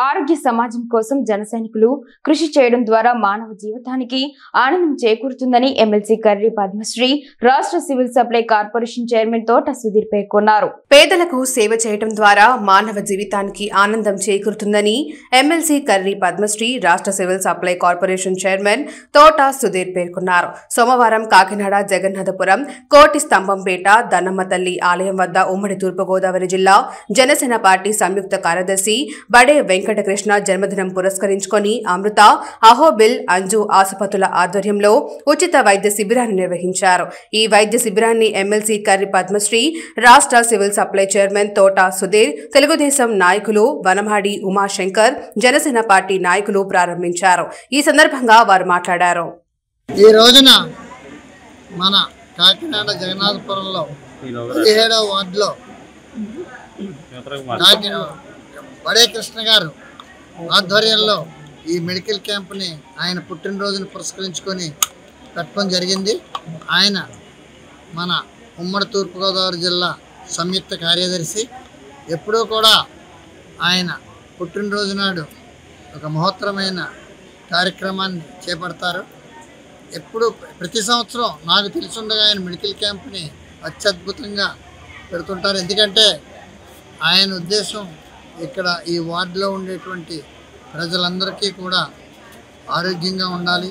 ఆరోగ్య సమాజం కోసం జనసైనికులు కృషి చేయడం ద్వారా మానవ జీవితానికి ఆనందం చేకూరుతుందని ఎమ్మెల్సీ కర్రీ పద్మశ్రీ రాష్ట్ర సివిల్ సప్లై కార్పొరేషన్ చైర్మన్ తోట సుధీర్ పేర్కొన్నారు. పేదలకు సేవ చేయడం ద్వారా మానవ జీవితానికి ఆనందం చేకూరుతుందని ఎమ్మెల్సీ కర్రీ పద్మశ్రీ రాష్ట్ర సివిల్ సప్లై కార్పొరేషన్ చైర్మన్ తోట సుధీర్ పేర్కొన్నారు. సోమవారం కాకినాడ జగన్నాథపురం కోటి స్తంభంపేట దన్నమ్మ తల్లి ఆలయం వద్ద ఉమ్మడి తూర్పుగోదావరి జిల్లా జనసేన పార్టీ సంయుక్త కార్యదర్శి బడే వెంకటకృష్ణ జన్మదినం పురస్కరించుకొని అమృత అహోబిల్ అంజు ఆసుపత్రుల ఆధ్వర్యంలో ఉచిత వైద్య శిబిరాన్ని నిర్వహించారు. ఈ వైద్య శిబిరాన్ని ఎమ్మెల్సీ కర్రీ పద్మశ్రీ రాష్ట్ర సివిల్ సప్లై చైర్మన్ తోట సుధీర్, తెలుగుదేశం నాయకులు వనమాడి ఉమాశంకర్, జనసేన పార్టీ నాయకులు ప్రారంభించారు. ఈ సందర్భంగా వారు మాట్లాడారు. ఈ రోజున మన కాకినాడ జగన్నాథపురంలో 17వ వార్డులో బడే కృష్ణ గారు ఆధ్వర్యంలో ఈ మెడికల్ క్యాంప్ని ఆయన పుట్టినరోజును పురస్కరించుకొని పెట్టడం జరిగింది. ఆయన మన ఉమ్మడి తూర్పుగోదావరి జిల్లా సంయుక్త కార్యదర్శి. ఎప్పుడూ కూడా ఆయన పుట్టినరోజు నాడు ఒక మహోత్తరమైన కార్యక్రమాన్ని చేపడతారు. ఎప్పుడు ప్రతి సంవత్సరం నాకు తెలిసిండగా ఆయన మెడికల్ క్యాంప్ని అత్యద్భుతంగా పెడుతుంటారు. ఎందుకంటే ఆయన ఉద్దేశం ఇక్కడ ఈ వార్డులో ఉండేటువంటి ప్రజలందరికీ కూడా ఆరోగ్యంగా ఉండాలి,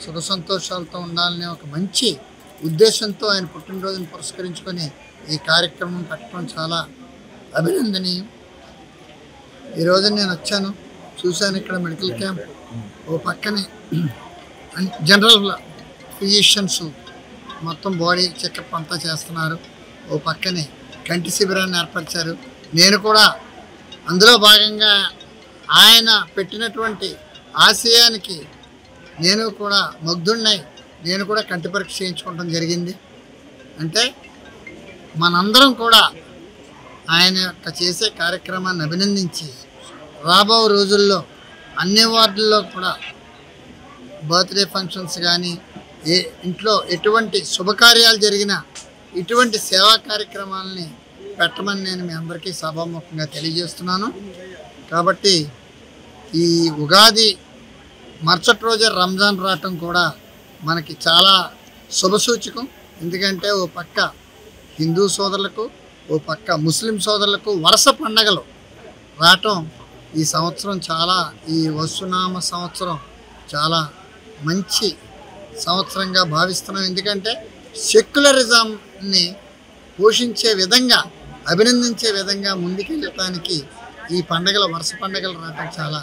సుఖ సంతోషాలతో ఉండాలనే ఒక మంచి ఉద్దేశంతో ఆయన పుట్టినరోజును పురస్కరించుకొని ఈ కార్యక్రమం పెట్టడం చాలా అభినందనీయం. ఈరోజు నేను వచ్చాను, చూశాను ఇక్కడ మెడికల్ క్యాంప్. ఓ పక్కనే జనరల్ ఫిజిషియన్స్ మొత్తం బాడీ చెకప్ అంతా చేస్తున్నారు. ఓ పక్కనే కంటి శిబిరాన్ని ఏర్పరిచారు. నేను కూడా అందులో భాగంగా ఆయన పెట్టినటువంటి ఆశయానికి నేను కూడా ముగ్ధుడినై నేను కూడా కంటి పరీక్ష చేయించుకోవడం జరిగింది. అంటే మనందరం కూడా ఆయన యొక్క చేసే కార్యక్రమాన్ని అభినందించి రాబో రోజుల్లో అన్ని వార్డుల్లో కూడా బర్త్డే ఫంక్షన్స్ కానీ ఇంట్లో ఎటువంటి శుభకార్యాలు జరిగినా ఇటువంటి సేవా కార్యక్రమాలని పెట్టమని నేను మీ అందరికీ సభాముఖంగా తెలియజేస్తున్నాను. కాబట్టి ఈ ఉగాది మరుసటి రోజే రంజాన్ రావటం కూడా మనకి చాలా శుభసూచకం. ఎందుకంటే ఓ పక్క హిందూ సోదరులకు, ఓ పక్క ముస్లిం సోదరులకు వరుస పండగలు రావటం ఈ సంవత్సరం చాలా, ఈ వసునామ సంవత్సరం చాలా మంచి సంవత్సరంగా భావిస్తున్నాం. ఎందుకంటే సెక్యులరిజంని పోషించే విధంగా, అభినందించే విధంగా ముందుకెళ్ళటానికి ఈ పండగల వరుస పండగలు రావడం చాలా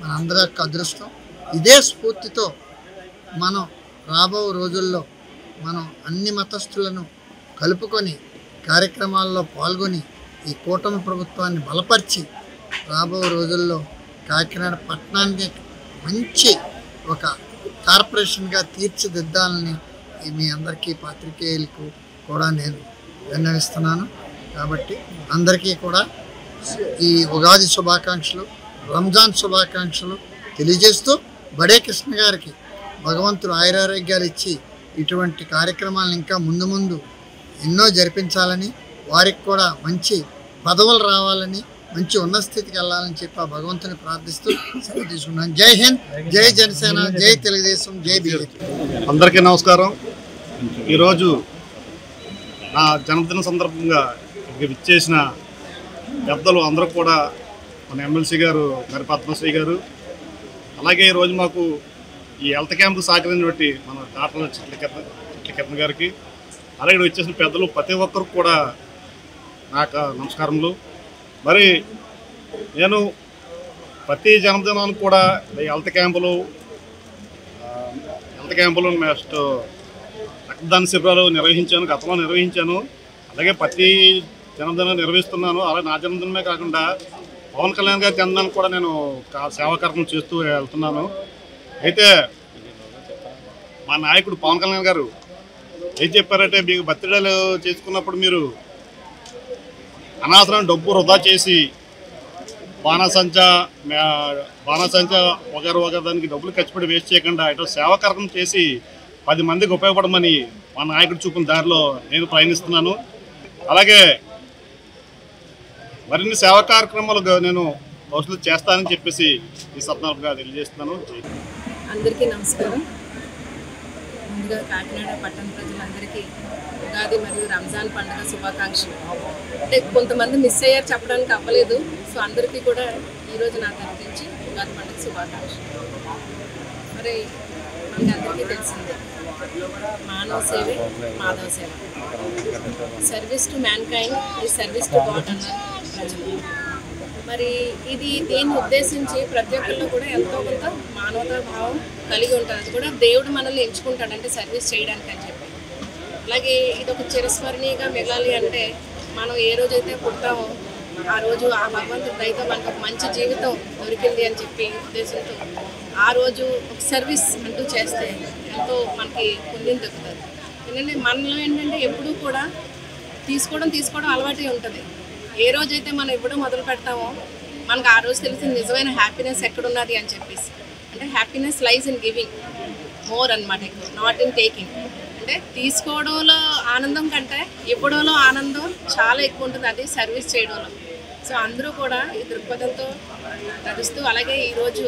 మనందరి యొక్క అదృష్టం. ఇదే స్ఫూర్తితో మనం రాబో రోజుల్లో మనం అన్ని మతస్థులను కలుపుకొని కార్యక్రమాల్లో పాల్గొని ఈ కూటమి ప్రభుత్వాన్ని బలపరిచి రాబో రోజుల్లో కాకినాడ పట్టణానికి మంచి ఒక కార్పొరేషన్గా తీర్చిదిద్దాలని మీ అందరికీ పాత్రికేయులకు కూడా నేను విన్నవిస్తున్నాను. కాబట్టి అందరికీ కూడా ఈ ఉగాది శుభాకాంక్షలు, రంజాన్ శుభాకాంక్షలు తెలియజేస్తూ బడే కృష్ణ గారికి భగవంతుడు ఆయురారోగ్యాలు ఇచ్చి ఇటువంటి కార్యక్రమాలను ఇంకా ముందు ముందు ఎన్నో జరిపించాలని, వారికి కూడా మంచి పదవులు రావాలని, మంచి ఉన్నత స్థితికి వెళ్ళాలని చెప్పి ఆ భగవంతుని ప్రార్థిస్తూ సెలవు తీసుకున్నాను. జై హింద్, జై జనసేన, జై తెలుగుదేశం, జై బీజేపీ. అందరికీ నమస్కారం. ఈరోజు నా జన్మదిన సందర్భంగా విచ్చేసిన పెద్దలు అందరూ కూడా మన ఎమ్మెల్సీ గారు మరి పద్మశ్రీ గారు, అలాగే ఈరోజు మాకు ఈ హెల్త్ క్యాంపు సహకరించినటువంటి మన డాక్టర్ చిట్ల గారికి, అలాగే వచ్చేసిన పెద్దలు ప్రతి ఒక్కరికి కూడా నాకు నమస్కారములు. మరి నేను ప్రతి జన్మదినానికి కూడా ఈ హెల్త్ క్యాంపులు నెక్స్ట్ రక్తదాన శిబిరాలు నిర్వహించాను, గతంలో నిర్వహించాను. అలాగే ప్రతి జన్మదినం నిర్వహిస్తున్నాను. అలాగే నా జన్మదినమే కాకుండా పవన్ కళ్యాణ్ గారి జన్మదినానికి కూడా నేను సేవా కార్యక్రమం చేస్తూ వెళ్తున్నాను. అయితే మా నాయకుడు పవన్ కళ్యాణ్ గారు ఏం చెప్పారంటే, మీకు బర్త్డేలు చేసుకున్నప్పుడు మీరు అనవసరం డబ్బు వృధా చేసి బాణసంచా వగరు దానికి డబ్బులు ఖర్చు పెట్టి వేస్ట్ చేయకుండా ఇటు సేవా కార్యక్రమం చేసి 10 మందికి ఉపయోగపడమని మా నాయకుడు చూపిన దారిలో నేను ప్రయాణిస్తున్నాను. అలాగే మరిన్ని సేవా కార్యక్రమాలు నేను భవిష్యత్తు చేస్తానని చెప్పేసి ఈ సందర్భంగా తెలియజేస్తున్నాను. అందరికీ నమస్కారం. ముందుగా కాకినాడ పట్టణ ప్రజలందరికీ ఉగాది మరియు రంజాన్ పండుగ శుభాకాంక్షలు. అంటే కొంతమంది మిస్ అయ్యారు, చెప్పడానికి అవ్వలేదు. సో అందరికీ కూడా ఈరోజు నా తరఫు నుంచి ఉగాది పండుగ శుభాకాంక్షలు. మరి మనకి అందరికీ తెలిసిందే, మానవ సేవే మాధవ సేవ. సర్వీస్ టు మ్యాన్ కైండ్ ఈ సర్వీస్ టు గాడ్ అన్నారు ప్రజలు. మరి దీన్ని ఉద్దేశించి ప్రతి ఒక్కరిలో కూడా ఎంతో కొంత మానవతా భావం కలిగి ఉంటుంది. అది కూడా దేవుడు మనల్ని ఎంచుకుంటాడు, అంటే సర్వీస్ చేయడానికి అని చెప్పి. అలాగే ఇది ఒక చిరస్మరణీయంగా మిగలాలి అంటే మనం ఏ రోజైతే పుడతామో ఆ రోజు ఆ భగవంతుడి దయతో మనకు ఒక మంచి జీవితం దొరికింది అని చెప్పి ఉద్దేశంతో ఆ రోజు ఒక సర్వీస్ అంటూ చేస్తే ఎంతో మనకి పుణ్యం దొరుకుతుంది. ఎందుకంటే మనలో ఏంటంటే ఎప్పుడూ కూడా తీసుకోవడం అలవాటే ఉంటుంది. ఏ రోజైతే మనం ఇవ్వడం మొదలు పెడతామో మనకు ఆ రోజు తెలిసిన నిజమైన హ్యాపీనెస్ ఎక్కడున్నది అని చెప్పేసి. అంటే happiness lies in giving more అనమాట, ఎక్కువ నాట్ ఇన్ టేకింగ్. అంటే తీసుకోవడంలో ఆనందం కంటే ఇవ్వడంలో ఆనందం చాలా ఎక్కువ ఉంటుంది, అది సర్వీస్ చేయడంలో. సో అందరూ కూడా ఈ దృక్పథంతో నడుస్తూ, అలాగే ఈరోజు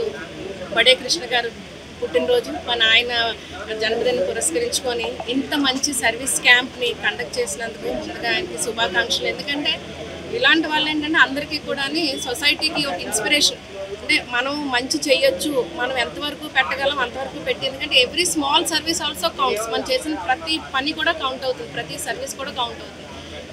బడే కృష్ణ గారు పుట్టినరోజు, మన ఆయన జన్మదినం పురస్కరించుకొని ఇంత మంచి సర్వీస్ క్యాంప్ని కండక్ట్ చేసినందుకు ముందుగా ఆయనకి శుభాకాంక్షలు. ఎందుకంటే ఇలాంటి వాళ్ళు ఏంటంటే అందరికీ కూడా సొసైటీకి ఒక ఇన్స్పిరేషన్. అంటే మనం మంచి చేయొచ్చు, మనం ఎంతవరకు పెట్టగలం అంతవరకు పెట్టి. ఎందుకంటే every small service also counts. మనం చేసిన ప్రతి పని కూడా కౌంట్ అవుతుంది, ప్రతి సర్వీస్ కూడా కౌంట్ అవుతుంది.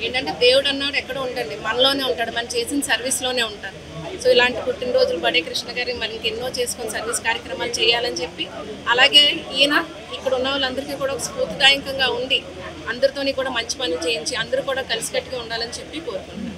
ఏంటంటే దేవుడు అన్నాడు ఎక్కడో ఉండండి, మనలోనే ఉంటాడు, మనం చేసిన సర్వీస్లోనే ఉంటాడు. సో ఇలాంటి పుట్టినరోజులు బడే కృష్ణ గారి మరి ఇంకెన్నో చేసుకొని సర్వీస్ కార్యక్రమాలు చేయాలని చెప్పి, అలాగే ఈయన ఇక్కడ ఉన్న వాళ్ళందరికీ కూడా ఒక స్ఫూర్తిదాయకంగా ఉండి అందరితోని కూడా మంచి పనులు చేయించి అందరూ కూడా కలిసికట్టుగా ఉండాలని చెప్పి కోరుకుంటున్నాను.